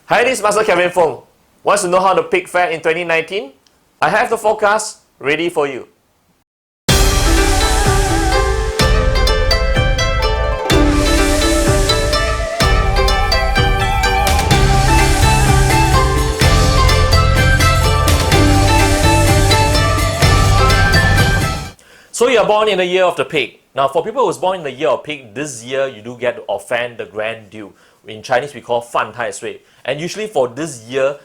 Hi, this is Master Kevin Foong. Wants to know how to pick fair in 2019? I have the forecast ready for you. So you are born in the year of the pig. Now for people who are born in the year of pig, this year you do get to offend the grand due. In Chinese we call 犯太岁. And usually for this year,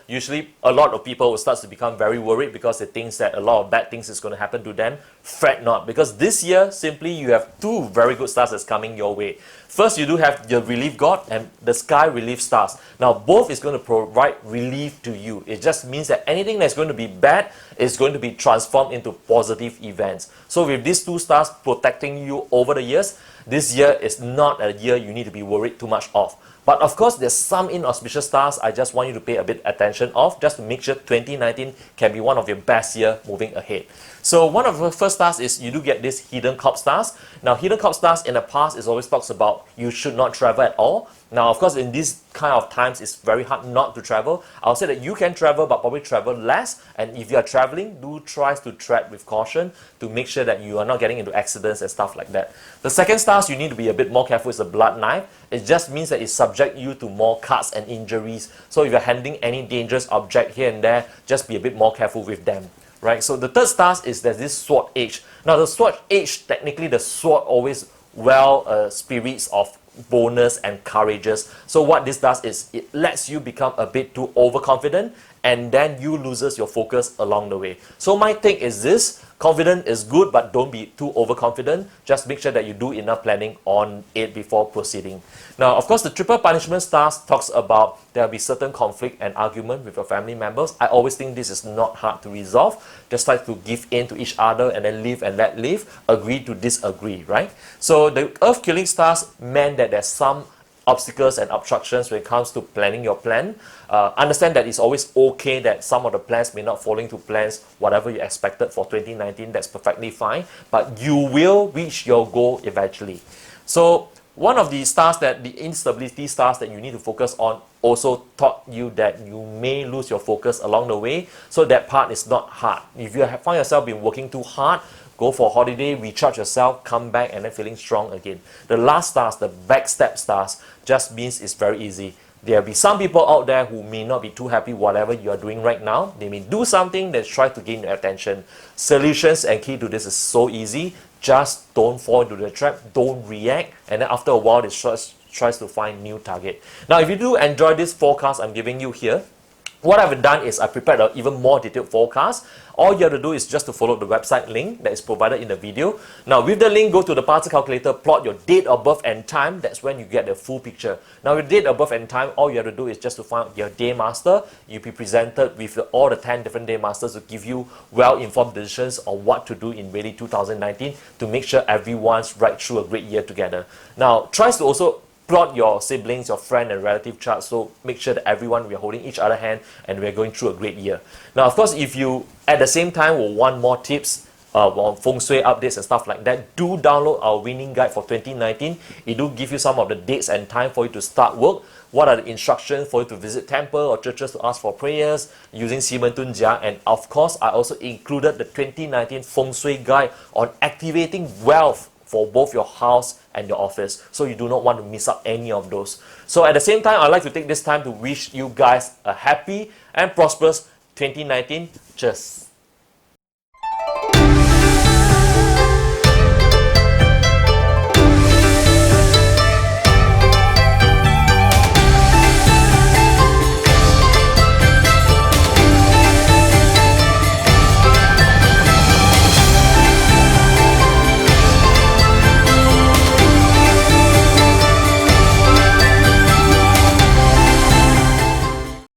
a lot of people will start to become very worried because they think that a lot of bad things is going to happen to them. Fret not, because this year simply you have two very good stars that's coming your way. First, you do have your relief god and the sky relief stars. Now both is going to provide relief to you. It just means that anything that's going to be bad is going to be transformed into positive events. So with these two stars protecting you over the years, this year is not a year you need to be worried too much of. But of course, there's some inauspicious stars I just want you to pay a bit attention of, just to make sure 2019 can be one of your best year moving ahead. So one of the first stars is you do get this hidden corp stars. Now hidden corp stars in the past is always talks about you should not travel at all. Now of course in these kind of times it's very hard not to travel. I'll say that you can travel but probably travel less, and if you are traveling, do try to tread with caution to make sure that you are not getting into accidents and stuff like that. The second stars you need to be a bit more careful is the blood knife. It just means that it subject you to more cuts and injuries. So if you're handling any dangerous object here and there, just be a bit more careful with them. Right, so the third stars is there's this sword edge. Now the sword edge, technically the sword always spirits of bonus and courageous. So what this does is it lets you become a bit too overconfident, and then you loses your focus along the way. So my take is this: confident is good, but don't be too overconfident. Just make sure that you do enough planning on it before proceeding. Now, of course, the triple punishment stars talks about there will be certain conflict and argument with your family members. I always think this is not hard to resolve. Just try to give in to each other and then live and let live. Agree to disagree, right? So the earth killing stars meant that there's some obstacles and obstructions when it comes to planning your plan. Understand that it's always okay that some of the plans may not fall into plans, whatever you expected for 2019, that's perfectly fine, but you will reach your goal eventually. So one of the stars that the instability stars that you need to focus on also taught you that you may lose your focus along the way, so that part is not hard. If you find yourself been working too hard, go for a holiday, recharge yourself, come back and then feeling strong again. The last stars, the backstep stars, just means it's very easy. There'll be some people out there who may not be too happy whatever you are doing right now. They may do something that tries to gain your attention. Solutions and key to this is so easy. Just don't fall into the trap, don't react, and then after a while it tries to find new target. Now if you do enjoy this forecast I'm giving you here, what I've done is I prepared an even more detailed forecast. All you have to do is just to follow the website link that is provided in the video. Now with the link, go to the parser calculator, plot your date of birth and time. That's when you get the full picture. Now with date of birth and time, all you have to do is just to find your day master. You'll be presented with all the 10 different day masters to give you well-informed decisions on what to do in really 2019 to make sure everyone's right through a great year together. Now tries to also plot your siblings, your friend and relative charts, so make sure that everyone, we're holding each other hand and we're going through a great year. Now of course, if you at the same time will want more tips on feng shui updates and stuff like that, do download our winning guide for 2019. It do give you some of the dates and time for you to start work. What are the instructions for you to visit temple or churches to ask for prayers using Simen Tunjia, and of course I also included the 2019 feng shui guide on activating wealth for both your house and your office, so you do not want to miss out any of those. So at the same time, I'd like to take this time to wish you guys a happy and prosperous 2019. Cheers.